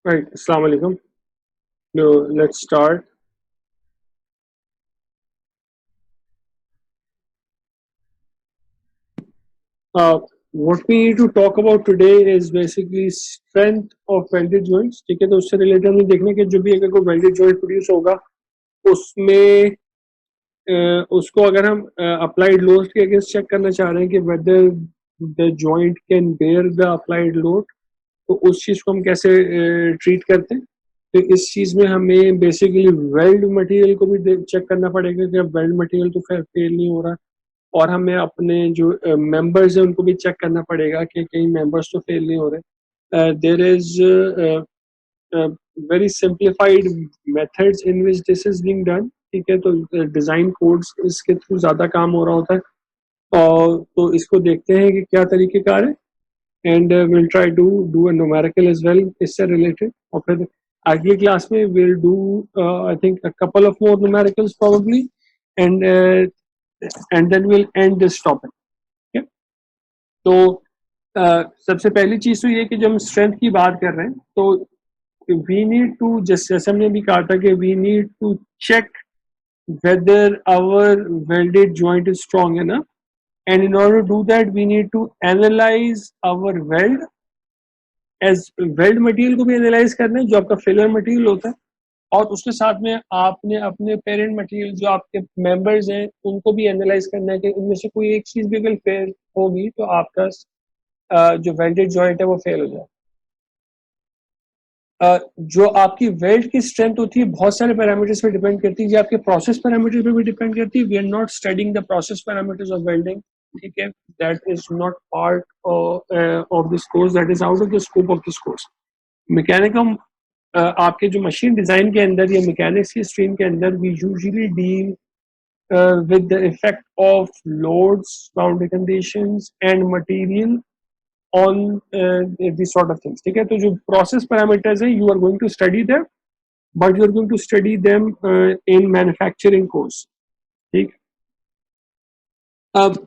Right. Assalamu alaikum. No, let's start. What we need to talk about today is basically strength of welded joints. ठीक है, तो उससे related हम देखने के जो भी अगर कोई welded joint प्रोड्यूस होगा उसमें उसको अगर हम अप्लाइड लोड के अगेंस्ट चेक करना चाह रहे हैं कि whether the joint can bear the applied load, तो उस चीज़ को हम कैसे ट्रीट करते हैं। तो इस चीज़ में हमें बेसिकली वेल्ड मटेरियल को भी चेक करना पड़ेगा कि अब वेल्ड मटेरियल तो फेल नहीं हो रहा, और हमें अपने जो मेंबर्स हैं उनको भी चेक करना पड़ेगा कि कहीं मेंबर्स तो फेल नहीं हो रहे। There is very simplified methods in which this is being done. ठीक है, तो डिजाइन कोड्स इसके थ्रू ज्यादा काम हो रहा होता है, और तो इसको देखते हैं कि क्या तरीकेकार है, and will try to do a numerical as well इससे रिलेटेड। और फिर अगली क्लास में will do I think a couple of more numericals probably, and and then will end this topic. तो सबसे पहली चीज तो ये कि जब हम स्ट्रेंथ की बात कर रहे हैं तो वी नीड टू, जैसे हमने भी कहा था कि we need to check whether our welded joint is strong enough, and in order to do that we need to analyze our weld as weld material को भी एनालाइज करना है जो आपका फेलर मटेरियल होता है, और उसके साथ में आपने अपने पेरेंट मटेरियल जो आपके मेंबर्स हैं उनको भी एनालाइज करना है कि उनमें से कोई एक चीज भी अगर फेल होगी तो आपका जो वेल्डेड जॉइंट है वो फेल हो जाए। जो आपकी वेल्ड की स्ट्रेंथ होती है बहुत सारे पैरामीटर्स पे डिपेंड करती है, जो आपके प्रोसेस पैरामीटर पे भी डिपेंड करती है। We are not studying the process parameters of welding, ठीक है, that is not part of this course, that is out of the scope of this course. Mechanical आपके जो मशीन डिजाइन के अंदर या मैकेनिक्स की स्ट्रीम के अंदर we usually deal with the effect of loads, boundary conditions and material on these sort of things। ठीक है, तो जो प्रोसेस पैरामीटर्स हैं you are going to study them, but you are going to study them in manufacturing course. ठीक, अब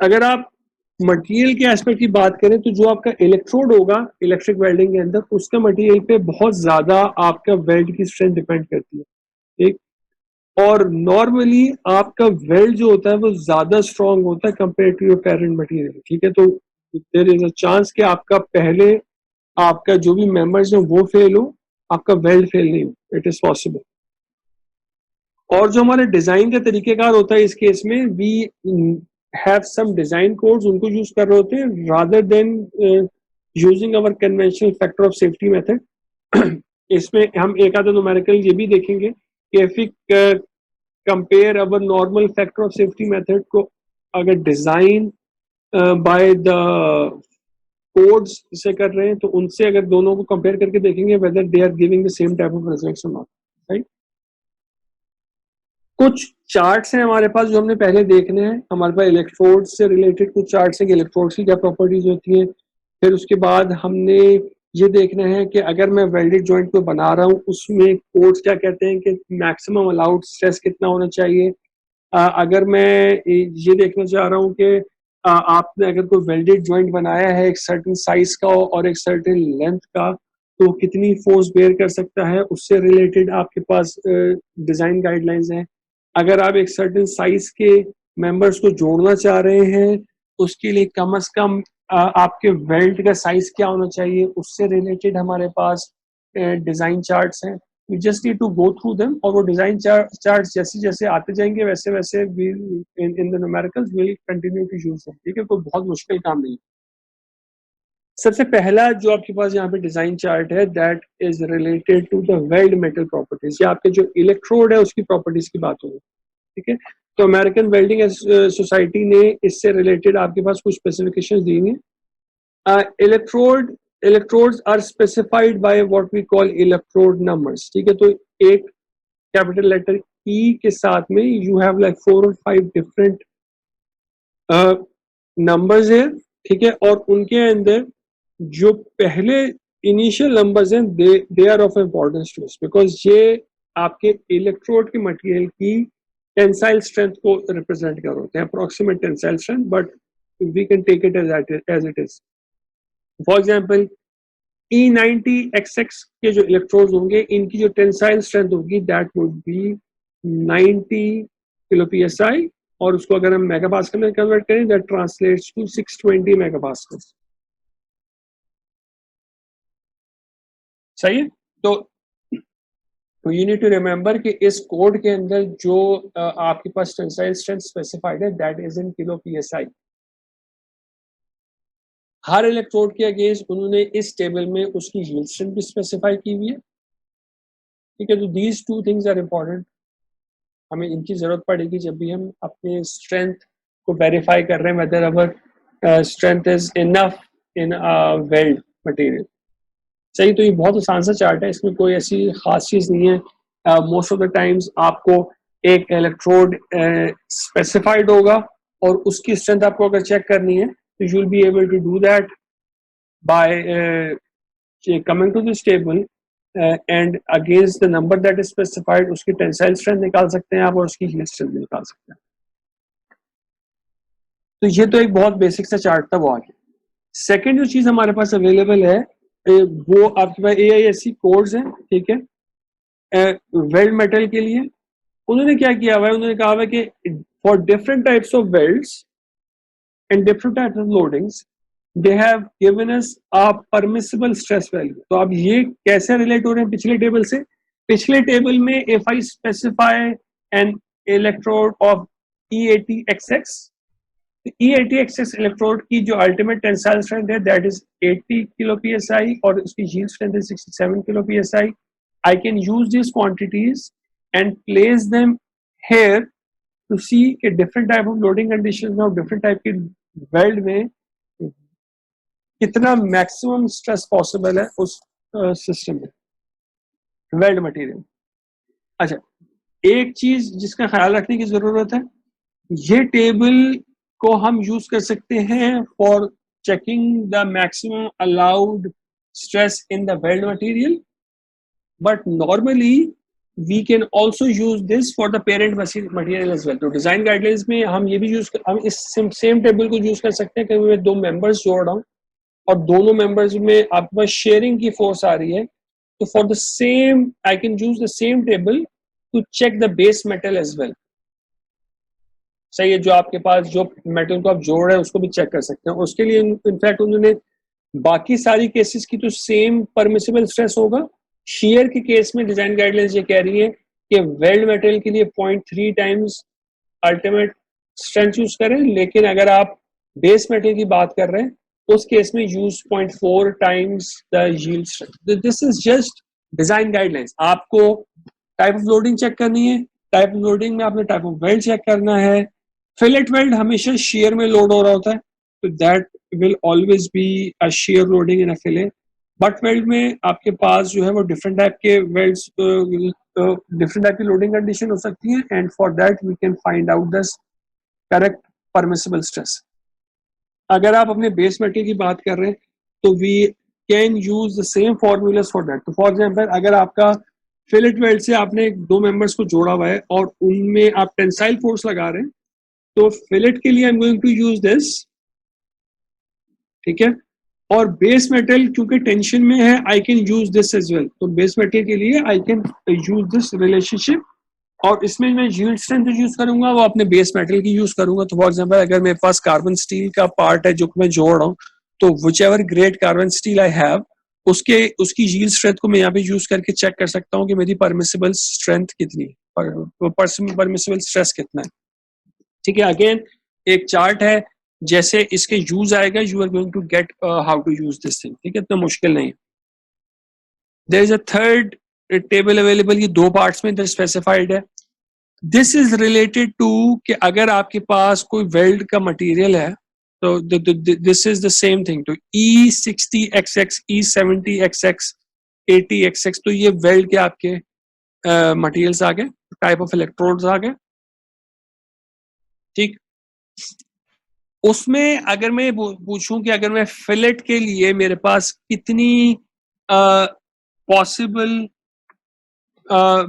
अगर आप material के एस्पेक्ट की बात करें तो जो आपका इलेक्ट्रोड होगा इलेक्ट्रिक वेल्डिंग के अंदर उसका मटेरियल पे बहुत ज्यादा आपका वेल्ड की स्ट्रेंथ डिपेंड करती है। ठीक, और नॉर्मली आपका वेल्ड जो होता है वो ज्यादा स्ट्रांग होता है compare to your parent material. ठीक है, तो देयर इज अ चांस कि आपका पहले आपका जो भी मेंबर्स है वो फेल हो, आपका वेल्ड फेल नहीं हो, इट इज पॉसिबल। और जो हमारे डिजाइन का तरीकेकार होता है इस केस में we have some design codes उनको यूज कर रहे होते हैं rather than using our conventional factor of safety method. इसमें हम एक आधा न्यूमेरिकल ये भी देखेंगे कि if we compare our normal factor of safety method को अगर डिजाइन बाय द कोड्स से कर रहे हैं तो उनसे अगर दोनों को कंपेयर करके देखेंगे whether they are giving the same type of results और नॉट। राइट, कुछ चार्ट्स हैं हमारे पास जो हमने पहले देखने हैं। हमारे पास इलेक्ट्रोड से रिलेटेड कुछ चार्ट्स हैं कि इलेक्ट्रोड्स की क्या प्रॉपर्टीज होती हैं। फिर उसके बाद हमने ये देखना है कि अगर मैं वेल्डेड जॉइंट को बना रहा हूँ उसमें कोड्स क्या कहते हैं कि मैक्सिमम अलाउड स्ट्रेस कितना होना चाहिए। अगर मैं ये देखना चाह रहा हूँ कि आपने अगर कोई वेल्डेड जॉइंट बनाया है एक सर्टेन साइज का और एक सर्टेन लेंथ का तो कितनी फोर्स बेयर कर सकता है, उससे रिलेटेड आपके पास डिजाइन गाइडलाइंस हैं। अगर आप एक सर्टेन साइज के मेंबर्स को जोड़ना चाह रहे हैं उसके लिए कम से कम आपके वेल्ड का साइज क्या होना चाहिए, उससे रिलेटेड हमारे पास डिजाइन चार्ट्स हैं। We just need to go through them, और वो डिजाइन चार्ट्स जैसे जैसे आते जाएंगे वैसे वैसे in the numericals will continue to use them. ठीक है, कोई बहुत मुश्किल काम नहीं। सबसे पहला जो आपके पास यहाँ पे डिजाइन चार्ट है that is related to the weld metal properties, या आपके जो इलेक्ट्रोड है उसकी प्रॉपर्टीज की बात होगी। ठीक है, तो अमेरिकन वेल्डिंग सोसाइटी ने इससे रिलेटेड आपके पास कुछ स्पेसिफिकेशंस दी हैं। Electrodes are specified by what we call electrode numbers. ठीक है, तो एक कैपिटल लेटर ई के साथ में यू हैव लाइक 4 और 5 डिफरेंट नंबर्स है। ठीक है, और उनके अंदर जो पहले इनिशियल नंबर्स हैं they are of importance to us because ये आपके इलेक्ट्रोड के मटेरियल की टेंसाइल स्ट्रेंथ को रिप्रेजेंट कर होते हैं, approximate tensile strength, but we can take it as it is. For example E90XX के जो इलेक्ट्रोड्स होंगे इनकी जो टेंसाइल स्ट्रेंथ होगी that would be 90 kilo psi, और उसको अगर हम मेगापास्कल में कन्वर्ट करें दैट ट्रांसलेट्स टू 620 मेगापास्कल। सही है। तो यू नीड टू रिमेंबर कि इस कोड के अंदर जो आपके पास टेंसाइल स्ट्रेंथ स्पेसिफाइड है that is in kilo psi। Her electrode के अगेंस्ट उन्होंने इस टेबल में उसकी यील्ड स्ट्रेंथ भी स्पेसिफाई की हुई है। ठीक है, तो these two things are important, हमें इनकी जरूरत पड़ेगी जब भी हम अपने स्ट्रेंथ को वेरीफाई कर रहे हैं whether our strength is enough in weld material. सही, तो ये बहुत आसान सा चार्ट है, इसमें कोई ऐसी खास चीज नहीं है। मोस्ट ऑफ द टाइम्स आपको एक इलेक्ट्रोड स्पेसिफाइड होगा और उसकी स्ट्रेंथ आपको अगर चेक करनी है तो you will be able to do that by coming to this table and against the number that is specified उसकी टेंसाइल स्ट्रेंथ निकाल सकते हैं आप और उसकी यील्ड स्ट्रेंथ निकाल सकते हैं। तो ये तो एक बहुत बेसिक सा चार्ट था, वो आगे। सेकेंड जो चीज हमारे पास अवेलेबल है वो आपके पास AISC कोड्स हैं, ठीक है, वेल्ड मेटल के लिए। उन्होंने क्या किया हुआ है, उन्होंने कहा हुआ है कि for different types of welds and different types of loadings they have given us a permissible stress value. तो अब ये कैसे रिलेट हो रहे हैं पिछले टेबल से? पिछले टेबल में if I specify N electrode of E80XX, E80XX electrode की जो अल्टीमेट टेंसाइल स्ट्रेंथ है दैट इज 80 किलो psi और उसकी यील्ड स्ट्रेंथ है 67 kilo psi। I can use these quantities and place them here to see कि different type of loading conditions में और different type की weld में कितना maximum stress possible है उस सिस्टम में, वेल्ड मटेरियल। अच्छा, एक चीज जिसका ख्याल रखने की जरूरत है, ये टेबल को हम यूज कर सकते हैं for checking the maximum allowed stress in the weld material, but normally we can also use this for the parent material as well. तो डिजाइन गाइडलाइंस में हम ये भी हम इस सेम टेबल को यूज कर सकते हैं कि मैं दो मेंबर्स जोड़ रहा हूँ और दोनों मेंबर्स में आपके पास शेयरिंग की फोर्स आ रही है, तो for the same I can use the same table to check the base metal as well. सही है, जो आपके पास जो मेटल को आप जोड़ रहे हैं उसको भी चेक कर सकते हैं। उसके लिए इनफैक्ट उन्होंने बाकी सारी केसेस की तो सेम परमिसिबल स्ट्रेस होगा, शेयर के केस में डिजाइन गाइडलाइंस ये कह रही है कि वेल्ड मेटल के लिए 0.3 टाइम्स अल्टीमेट स्ट्रेंथ यूज करें, लेकिन अगर आप बेस मेटल की बात कर रहे हैं उस केस में use 0.4 times the yield strength. This is just design guidelines. आपको टाइप ऑफ लोडिंग चेक करनी है, टाइप ऑफ लोडिंग में आपने टाइप ऑफ वेल्ड चेक करना है। फिलेट वेल्ड हमेशा शेयर में लोड हो रहा होता है, तो that will always be a shear loading in a fillet. Butt weld में आपके पास जो है वो डिफरेंट टाइप के वेल्ड्स, डिफरेंट टाइप की लोडिंग कंडीशन हो सकती है, and for that we can find out the correct permissible stress. अगर आप अपने बेस मेटल की बात कर रहे हैं तो we can use the same formulas for that. तो फॉर एग्जांपल अगर आपका फिलेट वेल्ड से आपने दो मेंबर्स को जोड़ा हुआ है और उनमें आप टेंसाइल फोर्स लगा रहे हैं, तो फिलेट के लिए I am going to use this, ठीक है, और बेस मेटल क्योंकि टेंशन में है I can use this as well. तो बेस मेटल के लिए I can use this relationship, और इसमें मैं यील्ड स्ट्रेंथ यूज करूंगा वो अपने बेस मेटल की यूज करूंगा। तो फॉर एग्जांपल अगर मेरे पास कार्बन स्टील का पार्ट है जो मैं जोड़ रहा हूँ, तो which ever grade carbon steel I have उसकी यील्ड स्ट्रेंथ को मैं यहाँ पे यूज करके चेक कर सकता हूँ कि मेरी परमिसिबल स्ट्रेंथ कितनी है, परमिसिबल स्ट्रेस कितना है। ठीक है, अगेन एक चार्ट है, जैसे इसके यूज आएगा you are going to get how to use this thing. ठीक है, इतना मुश्किल नहीं है। There is a third table available, ये दो पार्ट्स में इधर स्पेसिफाइड है। दिस इज रिलेटेड टू कि अगर आपके पास कोई वेल्ड का मटेरियल है तो this is the same thing. तो E60XX, E70XX, 80XX, तो ये वेल्ड के आपके मटेरियल्स आ गए, टाइप ऑफ इलेक्ट्रोड्स आ गए। ठीक, उसमें अगर मैं पूछूं कि अगर मैं फिलेट के लिए मेरे पास कितनी पॉसिबल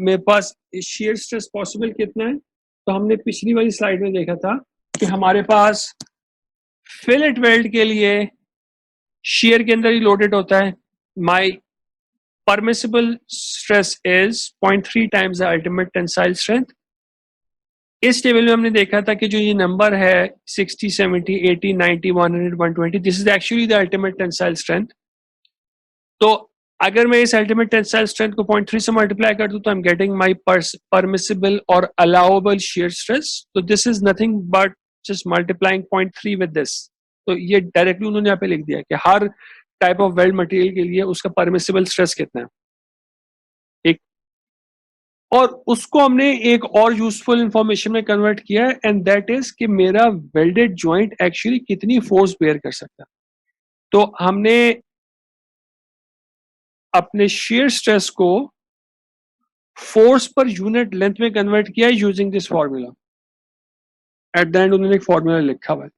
मेरे पास शेयर स्ट्रेस पॉसिबल कितना है, तो हमने पिछली वाली स्लाइड में देखा था कि हमारे पास फिलेट वेल्ड के लिए शेयर के अंदर ही लोडेड होता है my permissible stress is 0.3 times the ultimate tensile strength. इस टेबल में हमने देखा था कि जो ये नंबर है 60, 70, 80, 90, 100, 120, this is actually the ultimate tensile strength. तो अगर मैं इस अल्टीमेट टेंसाइल स्ट्रेंथ को 0.3 से मल्टीप्लाई कर दूं तो I am getting my permissible और अलाउएबल शियर स्ट्रेस. तो this is nothing but just multiplying 0.3 with this. तो ये डायरेक्टली उन्होंने यहाँ पे लिख दिया कि हर टाइप ऑफ वेल्ड मटेरियल के लिए उसका परमिसिबल स्ट्रेस कितना है. एक और उसको हमने एक और यूजफुल इंफॉर्मेशन में कन्वर्ट किया है एंड दैट इज कि मेरा वेल्डेड जॉइंट एक्चुअली कितनी फोर्स बेयर कर सकता है. तो हमने अपने शेयर स्ट्रेस को फोर्स पर यूनिट लेंथ में कन्वर्ट किया है using this formula. At the end उन्होंने एक फॉर्मूला लिखा हुआ है.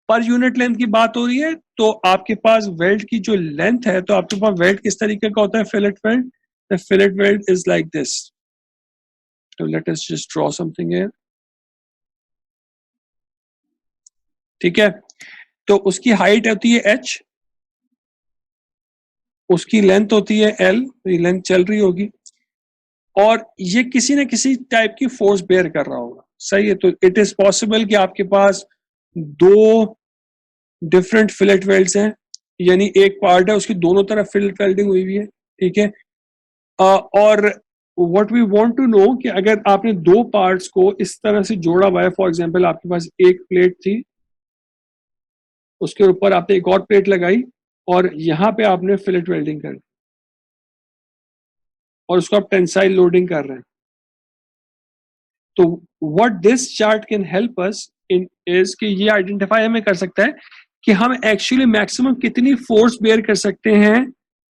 पर यूनिट लेंथ की बात हो रही है तो आपके पास वेल्ड की जो लेंथ है, तो आपके पास वेल्ड किस तरीके का होता है? Fillet weld. The fillet weld is like this. So let us just draw something here. ठीक है, तो उसकी हाइट होती है h, उसकी लेंथ होती है l, तो ये लेंथ चल रही होगी और ये किसी न किसी टाइप की फोर्स बेयर कर रहा होगा. सही है. तो इट इज पॉसिबल कि आपके पास दो डिफरेंट फिलेट वेल्ड्स हैं, यानी एक पार्ट है उसकी दोनों तरफ फिलेट वेल्डिंग हुई हुई है. ठीक है. और what we want to know कि अगर आपने दो पार्ट्स को इस तरह से जोड़ा हुआ है, फॉर एग्जांपल आपके पास एक प्लेट थी, उसके ऊपर आपने एक और प्लेट लगाई और यहाँ पे आपने फिलेट वेल्डिंग कर दी और उसको आप टेंसाइल लोडिंग कर रहे हैं. तो what this chart can help us in is कि ये आइडेंटिफाई हमें कर सकता है कि हम एक्चुअली मैक्सिमम कितनी फोर्स बेयर कर सकते हैं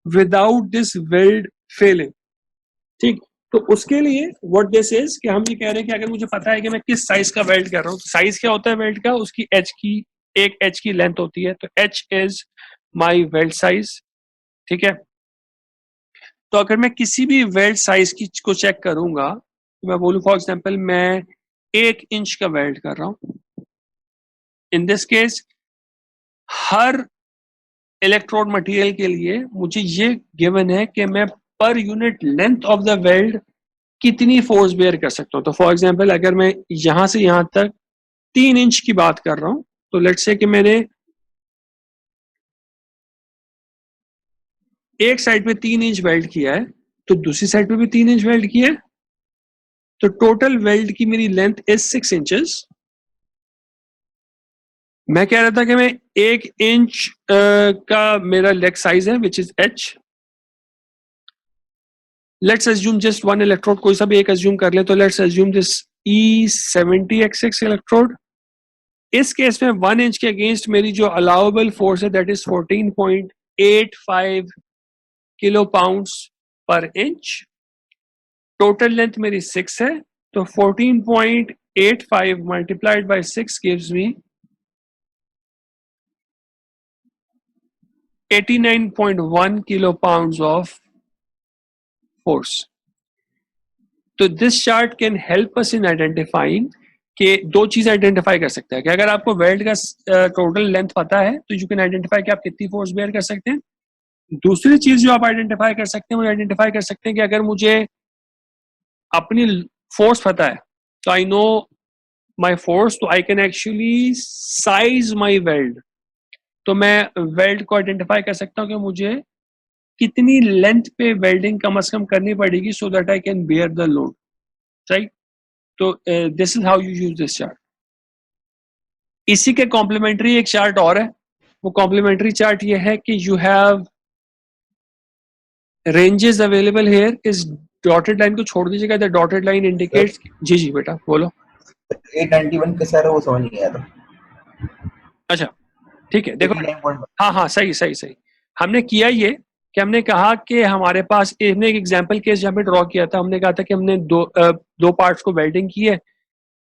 विदाउट दिस वेल्ड फेलिंग. ठीक. तो उसके लिए व्हाट दिस इज कि हम ये कह रहे हैं कि अगर मुझे पता है कि मैं किस साइज का वेल्ड कर रहा हूँ, साइज क्या होता है वेल्ड का? उसकी एच की एक एच की लेंथ होती है. तो H is my weld size. ठीक है. तो अगर मैं किसी भी वेल्ड साइज की को चेक करूंगा तो मैं बोलूं फॉर एग्जांपल मैं 1 इंच का वेल्ड कर रहा हूं. इन this case her electrode material के लिए मुझे ये गिवन है कि मैं per unit length of the weld कितनी फोर्स बेयर कर सकता हूं. तो फॉर एग्जांपल अगर मैं यहां से यहां तक 3 इंच की बात कर रहा हूं, तो लेट्स से कि मैंने एक साइड पे 3 इंच वेल्ड किया है तो दूसरी साइड पे भी 3 इंच वेल्ड किया है, तो टोटल वेल्ड की मेरी लेंथ इज 6 इंचेस. मैं कह रहा था कि मैं 1 इंच का मेरा लेग साइज है which is H. Let's assume just one electrode, कोई सा भी एक अज्यूम कर ले. तो let's assume this E70X6 electrode. इस केस में 1 इंच के अगेंस्ट मेरी जो अलाउएबल फोर्स है that is 14.85 kilo pounds per inch. Total length मेरी 6 है, तो 14.85 multiplied by 6 gives me 89.1 kilo pounds of force. तो this chart can help us in identifying कि दो चीज आइडेंटिफाई कर सकते हैं कि अगर आपको वेल्ड का टोटल लेंथ पता है तो यू कैन आइडेंटिफाई कि आप कितनी फोर्स बेयर कर सकते हैं. दूसरी चीज जो आप आइडेंटिफाई कर सकते हैं वो आइडेंटिफाई कर सकते हैं कि अगर मुझे अपनी फोर्स पता है तो आई नो माई फोर्स, तो I can actually size my weld. तो मैं वेल्ड को आइडेंटिफाई कर सकता हूँ कि मुझे कितनी लेंथ पे वेल्डिंग कम से कम करनी पड़ेगी so that I can bear the load. Right. तो this is how you use this chart. इसी के कॉम्प्लीमेंट्री एक चार्ट और है. वो कॉम्प्लीमेंट्री चार्ट ये है कि you have ranges available here. इस डॉटेड लाइन को छोड़ दीजिएगा. The dotted line indicates. जी जी बेटा बोलो. 891 कैसा है वो समझ नहीं आया था. अच्छा ठीक है. देखो हाँ हाँ सही सही सही. हमने किया ये कि हमने कहा कि हमारे पास हमने एक एग्जांपल केस जहाँ पे ड्रॉ किया था. हमने कहा था कि हमने दो पार्ट्स को वेल्डिंग की है.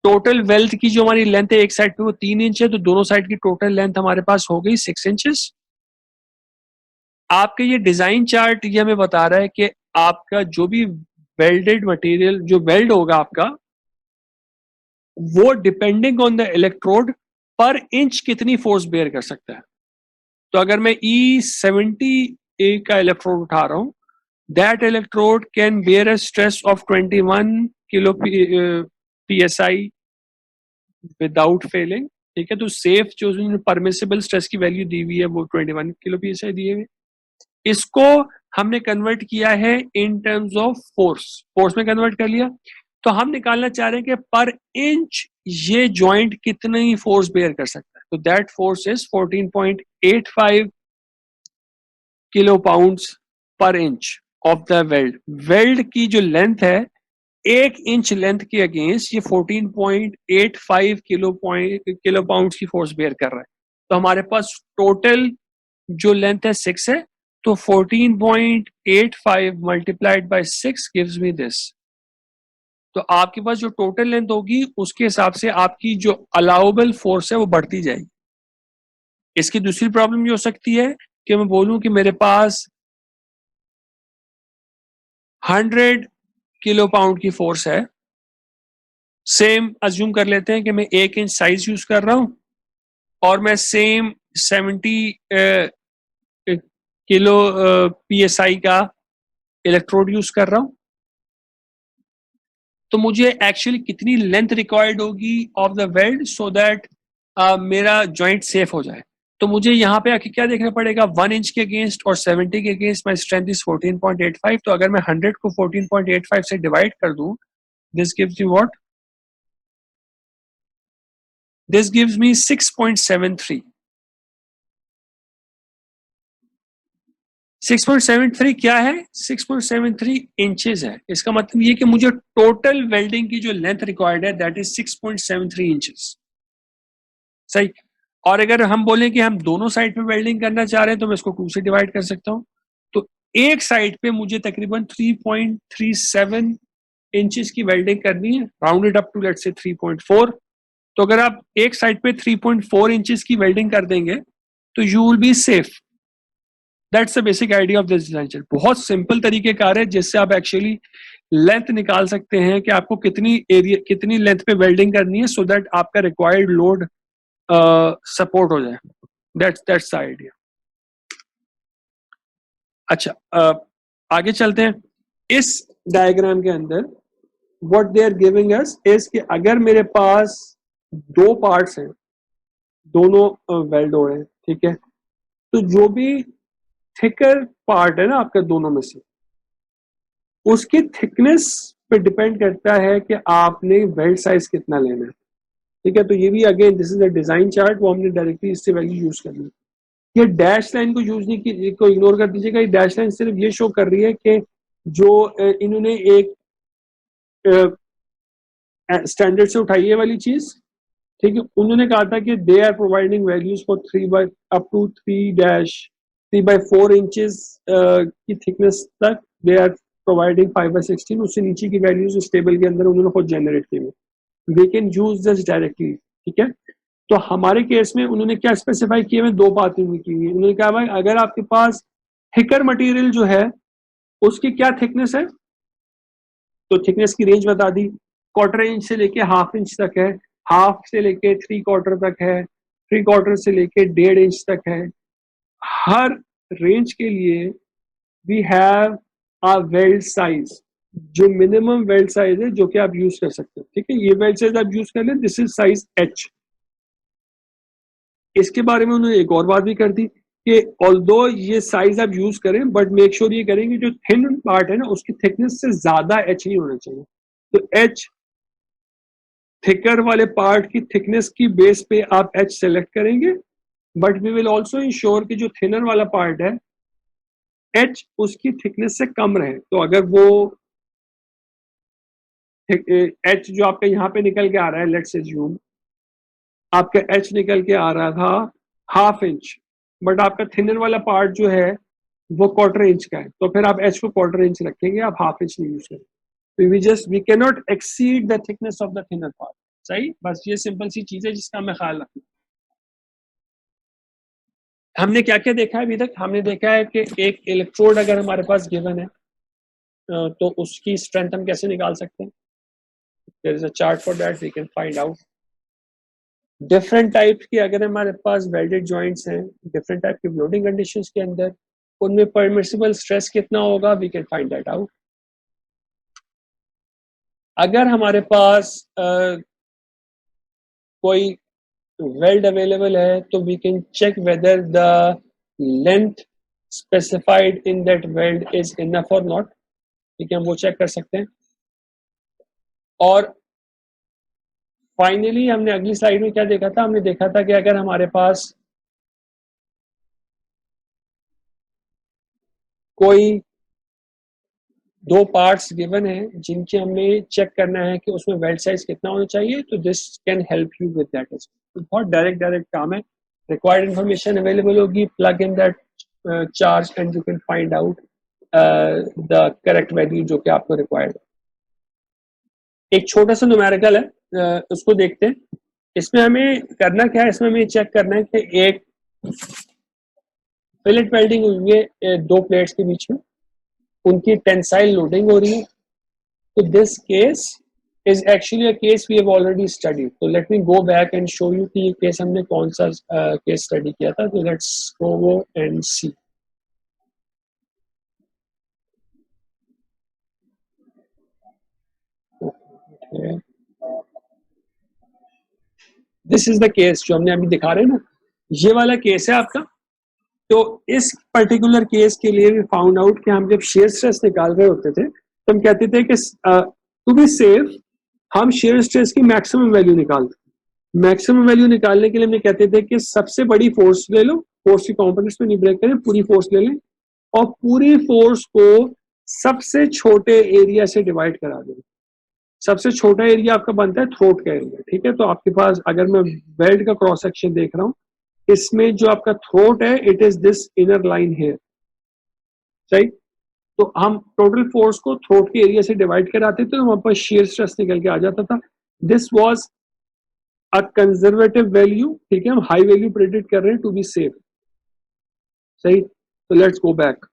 टोटल वेल्थ की जो हमारी लेंथ है एक साइड पे वो 3 इंच है, तो दोनों साइड की टोटल लेंथ हमारे पास हो गई 6 इंचेस. आपके ये डिजाइन चार्ट ये हमें बता रहा है कि आपका जो भी वेल्डेड मटेरियल जो वेल्ड होगा आपका वो डिपेंडिंग ऑन द इलेक्ट्रोड पर इंच कितनी फोर्स बेयर कर सकता है. तो अगर मैं E70 ए का इलेक्ट्रोड उठा रहा हूँ, that electrode can bear a stress of 21 kilo psi without failing. ठीक है, तो सेफ जो परमिसिबल स्ट्रेस की वैल्यू दी हुई है वो 21 किलो psi दी हुई है। इसको हमने कन्वर्ट किया है in terms of force, force में कन्वर्ट कर लिया। तो हम निकालना चाह रहे हैं कि पर इंच ये जॉइंट कितनी फोर्स बेयर कर सकता है। तो that force is 14.85 kilo pounds per inch of the weld. Weld की जो लेंथ है 1 इंच लेंथ के अगेंस्ट ये 14.85 किलो पाउंड की फोर्स बेयर कर रहा है। तो हमारे पास टोटल जो लेंथ है 6 है, तो 14.85 multiplied by 6 gives me this. तो आपके पास जो टोटल लेंथ होगी उसके हिसाब से आपकी जो अलाउबल फोर्स है वो बढ़ती जाएगी। इसकी दूसरी प्रॉब्लम ये हो सकती है कि मैं बोलूं कि मेरे पास 100 किलो पाउंड की फोर्स है। सेम अज्यूम कर लेते हैं कि मैं 1 इंच साइज यूज कर रहा हूं और मैं सेम 70 किलो psi का इलेक्ट्रोड यूज कर रहा हूं। तो मुझे एक्चुअली कितनी लेंथ रिक्वायर्ड होगी of the weld so that मेरा जॉइंट सेफ हो जाए। तो मुझे यहाँ पे आके क्या देखना पड़ेगा, 1 इंच के अगेंस्ट और 70 के अगेंस्ट माई स्ट्रेंथ इज 14.85। तो अगर मैं 100 को 14.85 से डिवाइड कर दूं, this gives you what, this gives me 6.73। 6.73 क्या है, 6.73 इंचेस है। इसका मतलब ये कि मुझे टोटल वेल्डिंग की जो लेंथ रिक्वायर्ड है दैट इज 6.73 इंचेस। सही। और अगर हम बोलें कि हम दोनों साइड पे वेल्डिंग करना चाह रहे हैं तो मैं इसको 2 से डिवाइड कर सकता हूं। तो एक साइड पे मुझे तकरीबन 3.37 इंचेस की वेल्डिंग करनी है, rounded up to let's say 3.4। तो अगर आप एक साइड पे 3.4 इंचेस की वेल्डिंग कर देंगे तो you will be safe. That's the basic idea of this design. बहुत सिंपल तरीके कार है जिससे आप एक्चुअली लेंथ निकाल सकते हैं कि आपको कितनी एरिया कितनी लेंथ पे वेल्डिंग करनी है सो दैट आपका रिक्वायर्ड लोड सपोर्ट हो जाए। That's the idea. अच्छा, आगे चलते हैं। इस डायग्राम के अंदर what they are giving us is कि अगर मेरे पास दो पार्ट्स हैं, दोनों वेल्ड हो रहे हैं, ठीक है, तो जो भी थिकर पार्ट है ना आपका दोनों में से, उसकी थिकनेस पे डिपेंड करता है कि आपने वेल्ड साइज कितना लेना है। ठीक है, तो ये भी again this is a design chart, वो हमने डायरेक्टली इससे वैल्यू यूज करनी है। ये डैश लाइन को यूज नहीं की, को इग्नोर कर दीजिएगा। ये डैश लाइन सिर्फ ये शो कर रही है कि जो इन्होंने एक स्टैंडर्ड से उठाई है वाली चीज, ठीक है, उन्होंने कहा था कि they are providing values for 3 up to 3-3/4 inches की थिकनेस तक दे आर प्रोवाइडिंग 5/16। उससे नीचे की वैल्यूज इस टेबल के अंदर उन्होंने खुद जनरेट की हुई, we can use this directly. ठीक है, तो हमारे केस में उन्होंने क्या स्पेसिफाई किए हुए, दो बातें की हुई। उन्होंने कहा भाई अगर आपके पास थिकर मटेरियल जो है उसकी क्या थिकनेस है, तो थिकनेस की रेंज बता दी, 1/4 इंच से लेके 1/2 इंच तक है, 1/2 से लेके 3/4 तक है, 3/4 से लेके 1.5 इंच तक है। हर रेंज के लिए we have a weld size, जो मिनिमम वेल्ड साइज है जो कि आप यूज कर सकते हैं। ठीक है, ये वेल्ड साइज आप यूज कर लें, दिस इज साइज एच। इसके बारे में उन्होंने एक और बात भी कर दी कि ऑल्दो ये साइज आप यूज करें बट मेक श्योर ये करें कि जो थिन पार्ट है ना उसकी थिकनेस से ज्यादा एच नहीं होना चाहिए। तो एच थिकर वाले पार्ट की थिकनेस की बेस पे आप एच सेलेक्ट करेंगे, but we will also ensure कि जो थिनर वाला पार्ट है एच उसकी थिकनेस से कम रहे। तो अगर वो एच जो आपका यहाँ पे निकल के आ रहा है, लेट्स अज्यूम आपका एच निकल के आ रहा था 1/2 इंच, बट आपका थिनर वाला पार्ट जो है वो 1/4 इंच का है, तो फिर आप एच को 1/4 इंच रखेंगे, आप 1/2 इंच नहीं यूज करेंगे। तो we can not exceed the thickness of the thinner part. सही, बस ये सिंपल सी चीज है जिसका हमें ख्याल रखना। हमने क्या क्या देखा है अभी तक, हमने देखा है कि एक इलेक्ट्रोड अगर हमारे पास गिवन है तो उसकी स्ट्रेंथ हम कैसे निकाल सकते हैं। There is a chart for that, we can find out. Different type के अगर हमारे पास वेल्डेड जॉइंट्स हैं डिफरेंट टाइप के लोडिंग कंडीशंस के अंदर, उनमें परमिसिबल स्ट्रेस कितना होगा, we can find that out. अगर हमारे पास कोई वेल्ड अवेलेबल है तो we can check whether the length specified in that weld is enough और नॉट, ठीक है, हम वो चेक कर सकते हैं। और फाइनली हमने अगली स्लाइड में क्या देखा था, हमने देखा था कि अगर हमारे पास कोई दो पार्ट्स गिवन है जिनके हमें चेक करना है कि उसमें वेल्ड साइज कितना होना चाहिए, तो this can help you with that. बहुत डायरेक्ट काम है। रिक्वायर्ड इंफॉर्मेशन अवेलेबल होगी, plug in that charge and you can find out the correct value जो कि आपको रिक्वायर्ड है। एक छोटा सा न्यूमेरिकल है, उसको देखते हैं। इसमें हमें करना क्या है, इसमें हमें चेक करना है कि एक फिलेट वेल्डिंग हुई है दो प्लेट्स के बीच में, उनकी टेंसाइल लोडिंग हो रही है। तो this case is actually a case we have already studied. So let me go back and show you कि ये केस हमने कौन सा केस स्टडी किया था। तो let's go and see. Okay. This is the case जो हमने अभी दिखा रहे हैं ना, ये वाला केस है आपका। तो इस पर्टिकुलर केस के लिए भी फाउंड आउट कि हम जब शेयर स्ट्रेस निकाल रहे होते थे तो हम कहते थे कि टू बी सेफ हम शेयर स्ट्रेस की मैक्सिमम वैल्यू निकालते। मैक्सिमम वैल्यू निकालने के लिए हम कहते थे कि सबसे बड़ी फोर्स ले लो, फोर्स की कंपोनेंट्स में नहीं ब्रेक करें, पूरी फोर्स ले लें और पूरी फोर्स को सबसे छोटे एरिया से डिवाइड करा दें। सबसे छोटा एरिया आपका बनता है थ्रोट का एरिया, ठीक है। तो आपके पास अगर मैं वेल्ड का क्रॉस सेक्शन देख रहा हूं, इसमें जो आपका थ्रोट है it is this inner line here, सही। तो हम टोटल फोर्स को थ्रोट के एरिया से डिवाइड कराते थे तो वहां पर शेयर स्ट्रेस निकल के आ जाता था। This was a conservative value, ठीक है, हम हाई वैल्यू प्रेडिक्ट कर रहे हैं टू बी सेफ, सही। तो लेट्स गो बैक,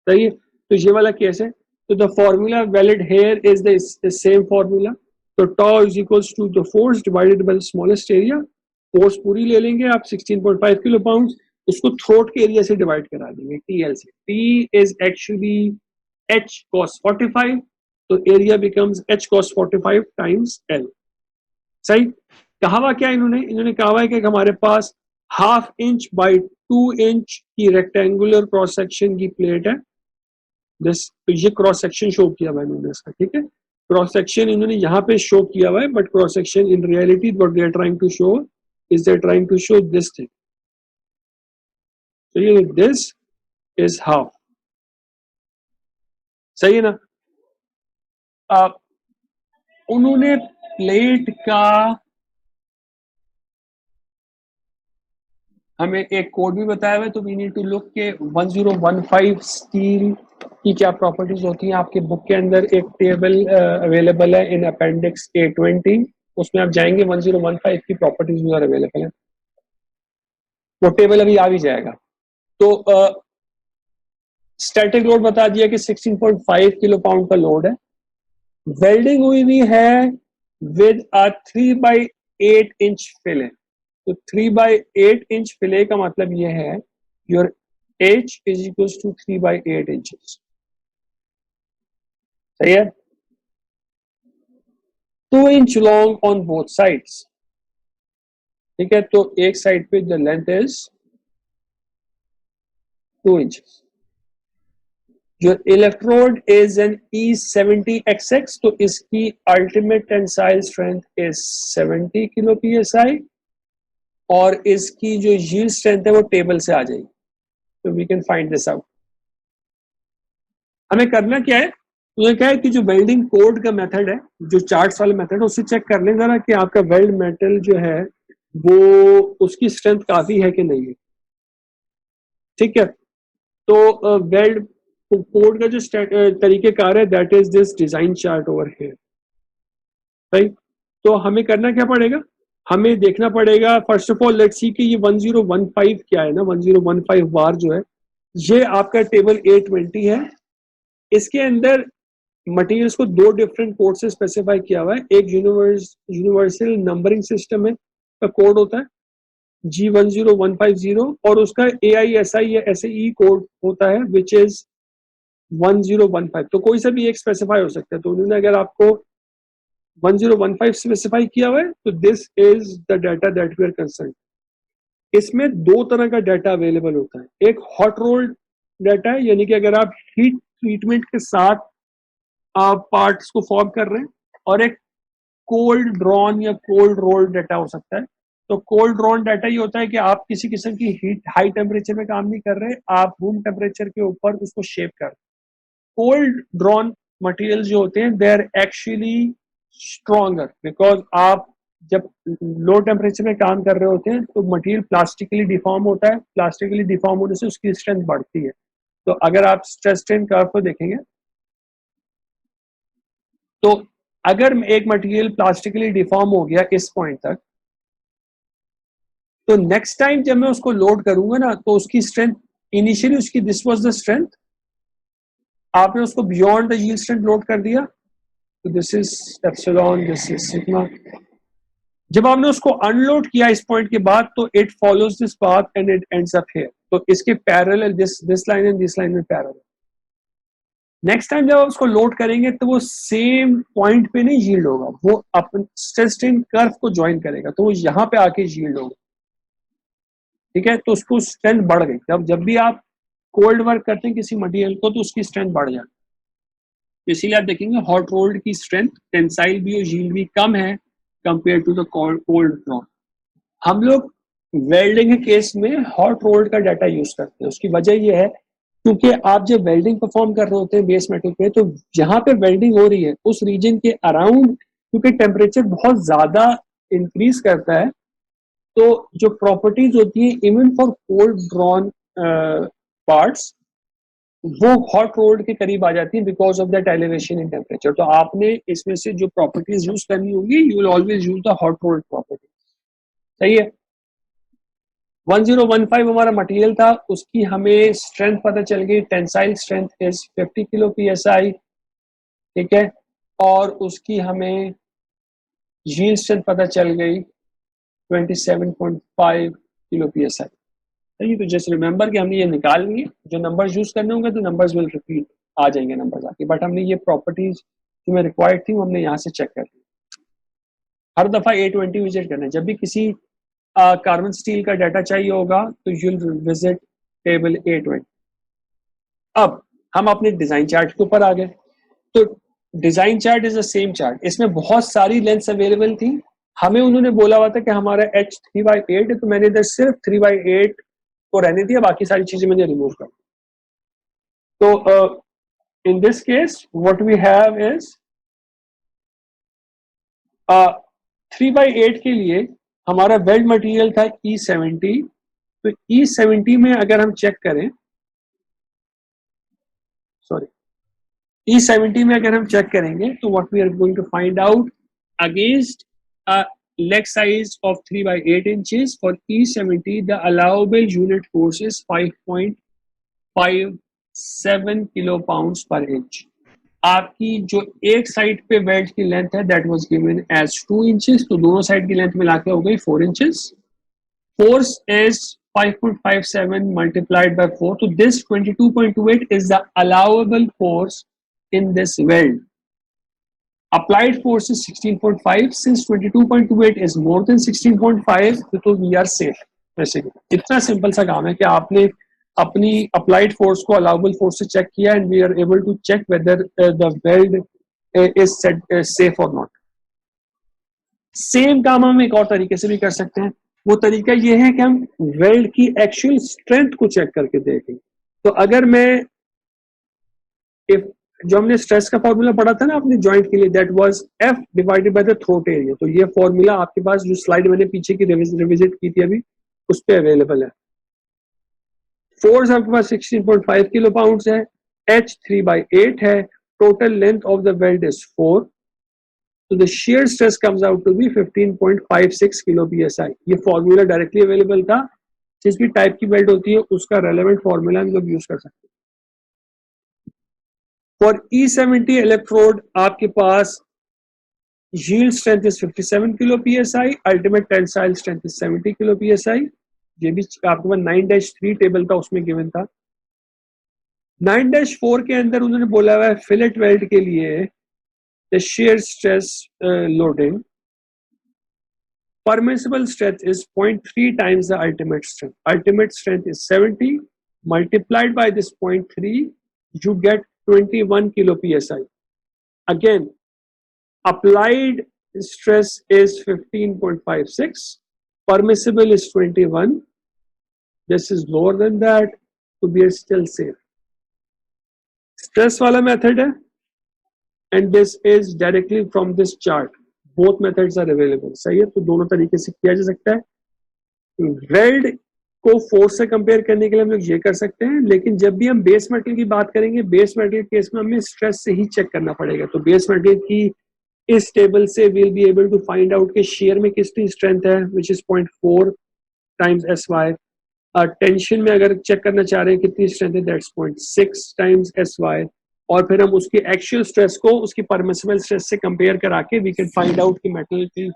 सही है। तो ये वाला केस है। तो the formula valid here is the same formula. तो tau is equals to the force divided by the smallest area. Force पूरी ले लेंगे आप 16.5 किलो पाउंड, उसको थ्रोट के एरिया से डिवाइड करा देंगे टीएल से। T is actually H cos 45, तो area becomes H cos 45 times L, सही। कहा हुआ क्या इन्होंने कहा हुआ है कि हमारे पास 1/2 इंच बाई 2 इंच की रेक्टेंगुलर क्रॉस सेक्शन की प्लेट है। दिस, तो ये क्रॉस सेक्शन शो किया हुआ है इन्होंने इसका, ठीक है। क्रॉस सेक्शन इन्होंने यहाँ पे शो किया हुआ है, but cross section in reality what they are trying to show is they are trying to show this thing. तो ये दिस इज हाफ, सही है ना। अब उन्होंने प्लेट का हमें एक कोड भी बताया हुआ है, तो वी नीड टू लुक के 1015 स्टील की क्या प्रॉपर्टीज होती हैं। आपके बुक के अंदर एक टेबल अवेलेबल है इन अपेंडिक्स A20, उसमें आप जाएंगे 1015 की प्रॉपर्टीज भी अवेलेबल है, वो टेबल अभी आ भी जाएगा। तो स्टैटिक लोड बता दिया कि 16.5 किलो पाउंड का लोड है। वेल्डिंग हुई भी है विद अ 3/8 इंच फिले। तो 3/8 इंच फिले का मतलब ये है your H is equal to 3/8 inches, सही है। 2 inch long on both sides, ठीक है। तो एक साइड पे द लेंथ इज 2 इंचेस। जो इलेक्ट्रोड इज एन E70XX, तो इसकी ultimate tensile strength is 70 kilo PSI और इसकी जो यील्ड स्ट्रेंथ है वो टेबल से आ जाएगी। तो we can find this out. हमें करना क्या है, तो क्या है कि जो वेल्डिंग कोड का मेथड है, जो चार्ट्स वाला मेथड है, उससे चेक कर लें जरा कि आपका वेल्ड मेटल जो है वो उसकी स्ट्रेंथ काफी है कि नहीं है, ठीक है। तो वेल्ड कोड का जो तरीकेकार है that is this design chart over here, right. तो हमें करना क्या पड़ेगा, हमें देखना पड़ेगा first of all let's see कि ये 1015 क्या है ना, 1015 बार जो है ये आपका टेबल A20 है। इसके अंदर मटेरियल्स को दो डिफरेंट कोड से स्पेसिफाई किया हुआ है। एक यूनिवर्सल नंबरिंग सिस्टम है का कोड होता है, G10150 और उसका AISI या SAE कोड होता है विच इज 1015। तो कोई सा भी एक स्पेसिफाई हो सकता है। तो उन्होंने अगर आपको 1015 स्पेसिफाई किया हुआ है तो this is the data that we are concern. इसमें दो तरह का डाटा अवेलेबल होता है, एक हॉट रोल्ड डाटा है, यानी कि अगर आप हीट ट्रीटमेंट के साथ आप पार्ट्स को फॉर्म कर रहे हैं, और एक कोल्ड ड्रॉन या कोल्ड रोल्ड डाटा हो सकता है। तो कोल्ड ड्रॉन डाटा ये होता है कि आप किसी किस्म की हीट हाई टेम्परेचर में काम नहीं कर रहे, आप रूम टेम्परेचर के ऊपर उसको शेप कर रहे हैं। कोल्ड ड्रॉन मटेरियल जो होते हैं they are actually stronger, because आप जब लो टेम्परेचर में काम कर रहे होते हैं तो मटेरियल प्लास्टिकली डिफॉर्म होता है, प्लास्टिकली डिफॉर्म होने से उसकी स्ट्रेंथ बढ़ती है। तो अगर आप स्ट्रेस स्ट्रेन कर्व को देखेंगे तो अगर एक मटेरियल प्लास्टिकली डिफॉर्म हो गया इस पॉइंट तक, तो नेक्स्ट टाइम जब मैं उसको लोड करूंगा ना तो उसकी स्ट्रेंथ इनिशियली उसकी दिस वाज द स्ट्रेंथ, आपने उसको beyond the yield strength load कर दिया तो this is epsilon, this is sigma. जब आपने उसको अनलोड किया इस पॉइंट के बाद तो it follows this path and it ends up here. तो इसके parallel this line and this line में पैरेलल। नेक्स्ट टाइम जब आप उसको लोड करेंगे तो वो सेम पॉइंट पे नहीं यील्ड होगा, वो अपन स्ट्रेस स्ट्रेन कर्व को ज्वाइन करेगा, तो वो यहाँ पे आके यील्ड होगा। ठीक है, तो उसको स्ट्रेंथ बढ़ गई। जब भी आप कोल्ड वर्क करते हैं किसी मटेरियल को तो उसकी स्ट्रेंथ बढ़ जाती है। इसीलिए आप देखेंगे हॉट रोल्ड की स्ट्रेंथ टेंसाइल भी और यील्ड भी कम है compare to the cold drawn. हम लोग वेल्डिंग के केस में हॉट रोल्ड का डाटा यूज करते हैं। उसकी वजह यह है क्योंकि आप जब वेल्डिंग परफॉर्म कर रहे होते हैं बेस मेटल पे, तो जहां पे वेल्डिंग हो रही है उस रीजन के अराउंड क्योंकि टेम्परेचर बहुत ज्यादा इंक्रीज करता है, तो जो प्रॉपर्टीज होती है even for cold drawn parts वो हॉट रोल्ड के करीब आ जाती है because of that elevation in temperature. तो आपने इसमें से जो प्रॉपर्टीज यूज करनी होगी you will always use the hot rolled property. सही है। 1015 हमारा मटेरियल था, उसकी हमें स्ट्रेंथ पता चल गई, tensile strength is 50 kilo psi। ठीक है, और उसकी हमें यील्ड स्ट्रेंथ पता चल गई 27.5 किलो psi। सही, तो जस्ट रिमेंबर कि हमने ये निकाल लिए, जो नंबर्स यूज करने होंगे तो नंबर्स विल रिपीट आ जाएंगे नंबर्स आके, बट हमने ये प्रॉपर्टीज जो मैं रिक्वायर्ड थी वो हमने यहाँ से चेक कर ली। हर दफा A20 विजिट करना है। जब भी किसी कार्बन स्टील का डाटा चाहिए होगा तो you will visit table A20। अब हम अपने डिजाइन चार्ट के ऊपर आ गए। तो design chart is the same chart, इसमें बहुत सारी लेंथ्स अवेलेबल थी। हमें उन्होंने बोला हुआ था कि हमारा H 3/8 है, तो मैंने इधर सिर्फ 3/8 को रहने दिया, बाकी सारी चीजें मैंने रिमूव कर। तो in this case what we have is 3/8 के लिए हमारा वेल्ड मटेरियल था E70। तो E70 में अगर हम चेक करें, सॉरी, E70 में अगर हम चेक करेंगे तो what we are going to find out against a leg size of 3/8 inches for E70 the allowable unit force is 5.57 kilo pounds per inch. आपकी जो एक साइड पे वेल्ड की लेंथ है that was given as 2 inches, तो दोनों side की length मिला के हो गई 4 inches. Force is 5.57 multiplied by 4, so this 22.28 is the allowable force in this weld. Applied force is 16.5, since 22.28 is more than 16.5 तो we are safe। बेसिकली इतना simple सा काम है कि आपने अपनी अप्लाइड फोर्स को अलाउबल फोर्स से चेक किया and we are able to check whether the weld is safe और नॉट। सेम काम हम एक और तरीके से भी कर सकते हैं। वो तरीका ये है कि हम वेल्ड की एक्चुअल स्ट्रेंथ को चेक करके देखें। तो अगर मैं जो हमने स्ट्रेस का फॉर्मूला पढ़ा था ना अपने जॉइंट के लिए, that was F divided by the throat area, तो ये फॉर्मूला आपके पास जो स्लाइड मैंने पीछे की रिविजिट की थी अभी उस पे अवेलेबल है। फोर्स आपके पास 16.5 किलो पाउंड्स है, H 3/8 है, total length of the weld is 4, so the shear stress comes out to be 15.56 kilo psi। ये फॉर्मूला डायरेक्टली अवेलेबल था, जिस भी टाइप की वेल्ड होती है उसका रेलेवेंट फॉर्मूला हम लोग यूज कर सकते हैं। फॉर E70 इलेक्ट्रोड आपके पास yield strength is 57 kilo psi, ultimate tensile strength is 70 kilo psi. ये भी आपके पास 9-3 टेबल का उसमें गिवन था. 9-4 के अंदर उन्होंने बोला हुआ है फिलेट वेल्ड के लिए the shear stress loading permissible strength is 0.3 times the ultimate strength. Ultimate strength is 70 multiplied by this 0.3, you get 21 kilo psi. Again, applied stress is 15.56, permissible is 21. This is lower than that, so we are still safe. Stress वाला method है, and this is directly from this chart. Both methods are available. सही है, तो दोनों तरीके से किया जा सकता है. वेल्ड को फोर्स से कंपेयर करने के लिए हम लोग ये कर सकते हैं, लेकिन जब भी हम बेस मेटल की बात करेंगे, बेस मेटल केस में हमें स्ट्रेस से ही चेक करना पड़ेगा. तो बेस मेटल की इस टेबल से we'll be able to find out कि शेयर में कितनी स्ट्रेंथ है, which is 0.4 times SY. Tension में अगर चेक करना चाह रहे हैं कितनी स्ट्रेंथ है, दैट्स 0.6 times SY. और फिर हम उसकी एक्चुअल स्ट्रेस को उसकी परमिसिबल स्ट्रेस से कंपेयर करा के वी कैन फाइंड आउट कि मेटल की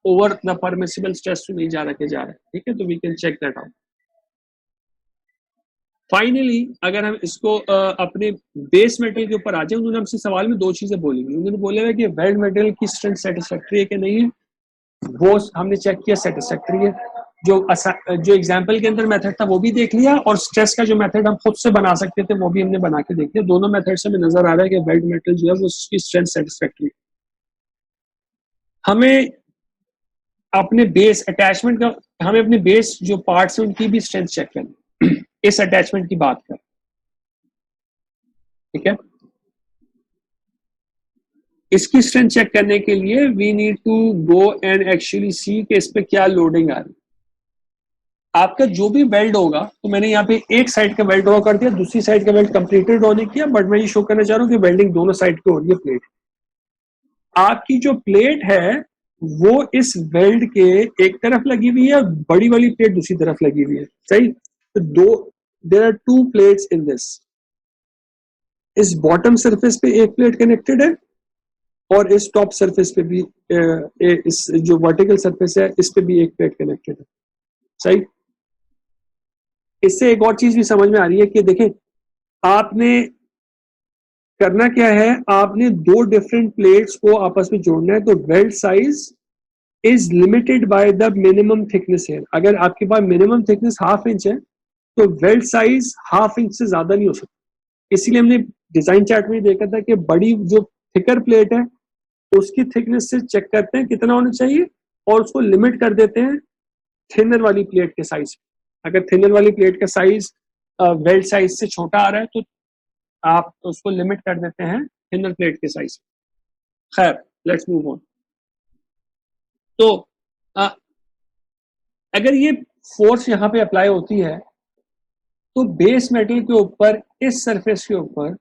ओवर द परमिसिबल स्ट्रेस तो नहीं जा रहा है. ठीक है, तो we can check that out. Finally अगर हम इसको अपने बेस मेटल के ऊपर आ जाए, उन्होंने हमसे सवाल में दो चीजें बोली हुई. उन्होंने बोला है कि वेल्ड मेटल की स्ट्रेंथ सेटिस्फैक्ट्री है कि नहीं है, वो हमने चेक किया, सेटिस्फैक्ट्री है. जो एग्जाम्पल के अंदर मेथड था वो भी देख लिया, और स्ट्रेस का जो मेथड हम खुद से बना सकते थे वो भी हमने बना के देख लिया. दोनों मेथड से हमें नजर आ रहा है कि वेल्ड मेटल जो है वो उसकी स्ट्रेंथ सेटिस्फैक्ट्री. हमें अपने बेस अटैचमेंट का, हमें अपने बेस जो पार्ट्स हैं उनकी भी स्ट्रेंथ चेक करनी. इस अटैचमेंट की बात कर, ठीक है. इसकी स्ट्रेंथ चेक करने के लिए we need to go and actually see कि इस पे क्या लोडिंग आ रही है. आपका जो भी वेल्ड होगा, तो मैंने यहाँ पे एक साइड का वेल्ड ड्रॉ कर दिया, दूसरी साइड का वेल्ड कंप्लीटेड ड्रॉ नहीं किया, बट मैं ये शो करना चाह रहा हूँ कि वेल्डिंग दोनों साइड पे हो रही है. प्लेट, आपकी जो प्लेट है वो इस वेल्ड के एक तरफ लगी हुई है, बड़ी वाली प्लेट दूसरी तरफ लगी हुई है. सही, तो there are two plates in this. इस बॉटम सरफेस पे एक प्लेट कनेक्टेड है, और इस टॉप सरफेस पे भी इस जो वर्टिकल सरफेस है इस पे भी एक प्लेट कनेक्टेड है. सही. इससे एक और चीज भी समझ में आ रही है कि देखें, आपने करना क्या है, आपने दो डिफरेंट प्लेट्स को आपस में जोड़ना है. तो weld size is limited by the minimum thickness है. अगर आपके पास मिनिमम थिकनेस 1/2 इंच है तो वेल्ड साइज 1/2 इंच से ज्यादा नहीं हो सकता. इसीलिए हमने डिजाइन चार्ट में देखा था कि बड़ी जो थिकर प्लेट है उसकी थिकनेस से चेक करते हैं कितना होना चाहिए, और उसको लिमिट कर देते हैं थिनर वाली प्लेट के साइज. अगर थिनर वाली प्लेट का साइज वेल्ड साइज से छोटा आ रहा है तो आप उसको लिमिट कर देते हैं थिनर प्लेट के साइज. खैर, लेट्स मूव ऑन. तो अगर ये फोर्स यहाँ पे अप्लाई होती है तो बेस मेटल के ऊपर, इस सरफेस के ऊपर,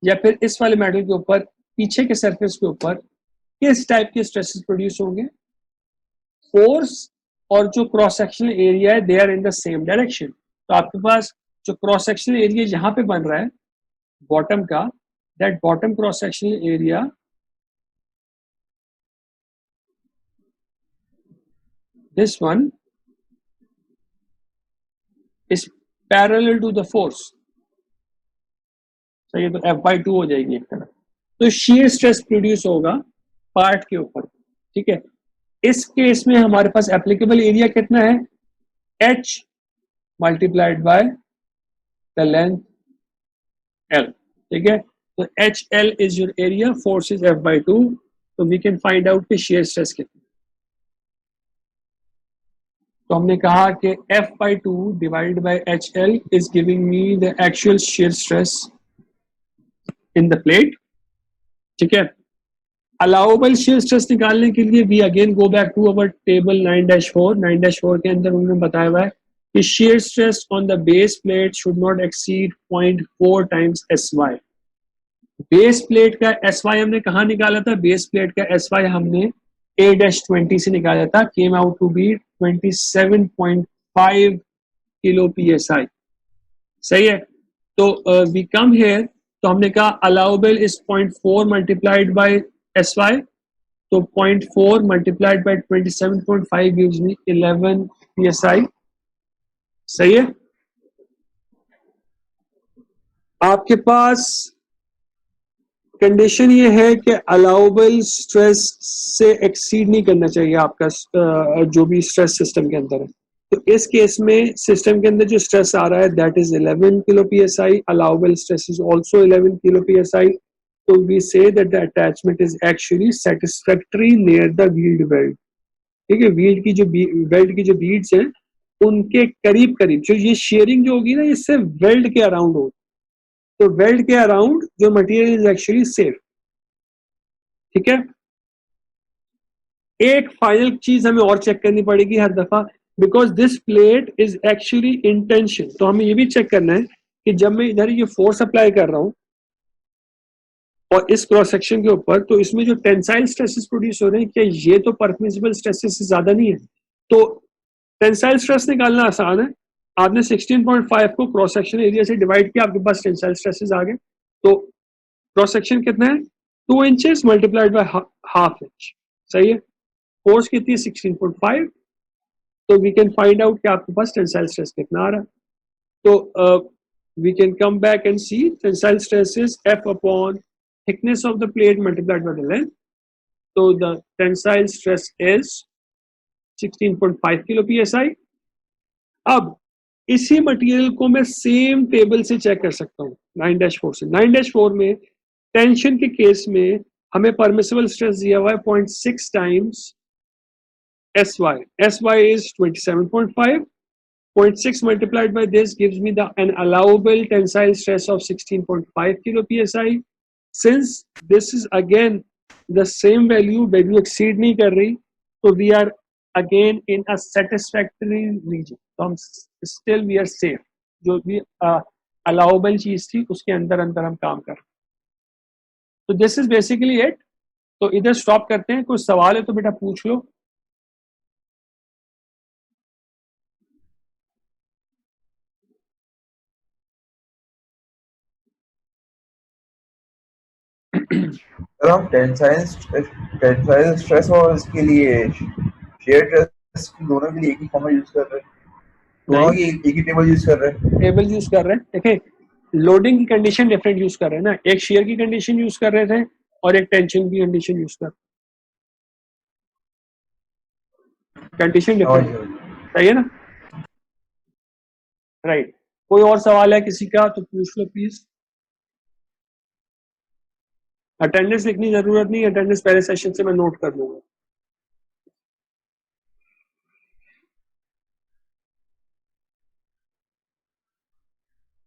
या फिर इस वाले मेटल के ऊपर पीछे के सरफेस के ऊपर किस टाइप के स्ट्रेसेस प्रोड्यूस होंगे. फोर्स और जो क्रॉस सेक्शनल एरिया है they are in the same direction. तो आपके पास जो क्रॉस सेक्शनल एरिया यहाँ पे बन रहा है बॉटम का, that bottom cross sectional area this one is parallel to the force. सही है, तो F/2 हो जाएगी एक तरफ. तो shear स्ट्रेस प्रोड्यूस होगा पार्ट के ऊपर. ठीक है, इस केस में हमारे पास एप्लीकेबल एरिया कितना है, H multiplied by the length L. ठीक है, तो HL is your area, force is F/2. तो वी कैन फाइंड आउट कि shear स्ट्रेस कितना. तो हमने कहा कि F/2 divide by HL is giving me the actual shear stress in the plate. ठीक है, अलाउबल shear स्ट्रेस निकालने के लिए we again go back to our table 9-4. 9-4 के अंदर उन्होंने बताया हुआ है कि shear stress on the base plate should not exceed 0.4 times SY. Base plate का SY हमने कहाँ निकाला था, बेस प्लेट का SY हमने A-20 से निकाला था, came out to be 27.5 kilo PSI. सही है, तो वी कम हियर तो हमने कहा allowable is 0.4 multiplied by SY, तो 0.4 multiplied by 27.5 gives me 11 PSI। सही है। आपके पास कंडीशन ये है कि अलाउबल स्ट्रेस से एक्सीड नहीं करना चाहिए आपका जो भी स्ट्रेस सिस्टम के अंदर है। तो इस केस में सिस्टम के अंदर जो स्ट्रेस आ रहा है that is 11 kilo PSI, allowable stress is also 11 kilo PSI। तो we see that the attachment is actually satisfactory near the weld weld. ठीक है, वील्ड की जो वेल्ड की जो बीड्स हैं उनके करीब करीब जो ये शेयरिंग जो होगी ना इससे वेल्ड के अराउंड होगी, तो वेल्ड के अराउंड जो मटेरियल इज एक्चुअली सेफ। ठीक है। एक फाइनल चीज हमें और चेक करनी पड़ेगी हर दफा, because this plate is actually in tension. तो हमें ये भी चेक करना है कि जब मैं इधर ये फोर्स अप्लाई कर रहा हूं और इस क्रॉस सेक्शन के ऊपर, तो इसमें जो टेंसाइल स्ट्रेसेस प्रोड्यूस हो रहे हैं क्या ये तो परमिसिबल स्ट्रेसेस से ज्यादा नहीं है। तो टेंसाइल स्ट्रेस निकालना आसान है। आपने 16.5 को क्रॉस सेक्शन एरिया से डिवाइड किया, आपके पास टेंसाइल स्ट्रेसेस आ गए। तो क्रॉस सेक्शन कितना है 2 inches multiplied by half inch. सही है। फोर्स कितनी है 16.5। तो वी कैन फाइंड आउट कि आपके पास टेंसाइल स्ट्रेस कितना आ रहा है। तो we can come back and see tensile stress is F upon thickness of the plate multiplied by the length. So the tensile stress is 16.5 kilo PSI। अब इसी material को मैं सेम टेबल से check कर सकता हूँ 9-4 से। 9-4 में टेंशन के केस में हमें परमिसिबल स्ट्रेस दिया हुआ है 0.6 times SY। SY is 27.5. 0.6 multiplied by this gives me an allowable tensile stress of 16.5 kilo PSI. Since this is again the same value exceed नहीं कर रही, तो we are again in a satisfactory region। तो हम still we are safe। जो भी allowable चीज थी उसके अंदर अंदर हम काम कर रहे हैं। तो this is basically it। तो इधर स्टॉप करते हैं। कुछ सवाल है तो बेटा पूछ लो। हम टेंसाइल स्ट्रेस और इसके लिए शेयर स्ट्रेस दोनों के लिए एक ही फॉर्मूला यूज कर रहे हैं, दोनों की एक ही टेबल यूज कर रहे हैं। टेबल यूज कर रहे हैं। देखें लोडिंग की कंडीशन डिफरेंट यूज कर रहे हैं ना, एक शेयर की कंडीशन यूज कर रहे थे और एक टेंशन की कंडीशन यूज कर, कंडीशन डिफरेंट। सही है ना। राइट। कोई और सवाल है किसी का तो पूछ लो प्लीज। अटेंडेंस लिखनी जरूरत नहीं, अटेंडेंस पहले सेशन से मैं नोट कर लूंगा।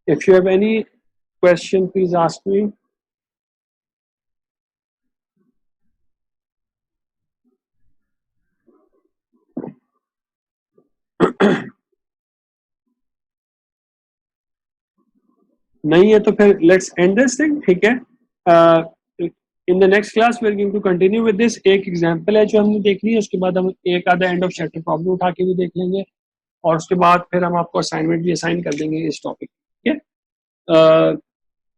If you have any question, please ask me. नहीं है तो फिर लेट्स एंड दिस थिंग। ठीक है। In the next class we are going to continue with this. एक एग्जांपल है जो हमने देखनी है, उसके बाद हम एक आधा एंड ऑफ चैप्टर प्रॉब्लम उठा के भी देख लेंगे और उसके बाद फिर हम आपको असाइनमेंट भी असाइन कर देंगे इस टॉपिक। ठीक है।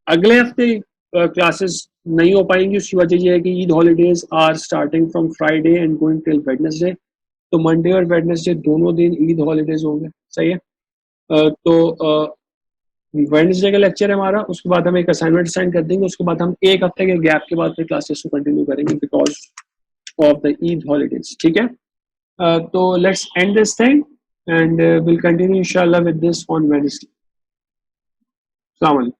अगले हफ्ते क्लासेस नहीं हो पाएंगी, उसकी वजह यह है कि Eid holidays are starting from Friday and going till Wednesday. तो मंडे और वेडनेसडे दोनों दिन ईद हॉलीडेज होंगे। सही है। तो वेडनेसडे का लेक्चर है हमारा, उसके बाद हम एक असाइनमेंट साइन कर देंगे, उसके बाद हम एक हफ्ते के गैप के बाद फिर क्लासेस को कंटिन्यू करेंगे because of the Eid holidays. ठीक है। तो let's end this thing and will continue इंशाल्लाह विद दिस ऑन वेडनेसडे। अस्सलाम वालेकुम।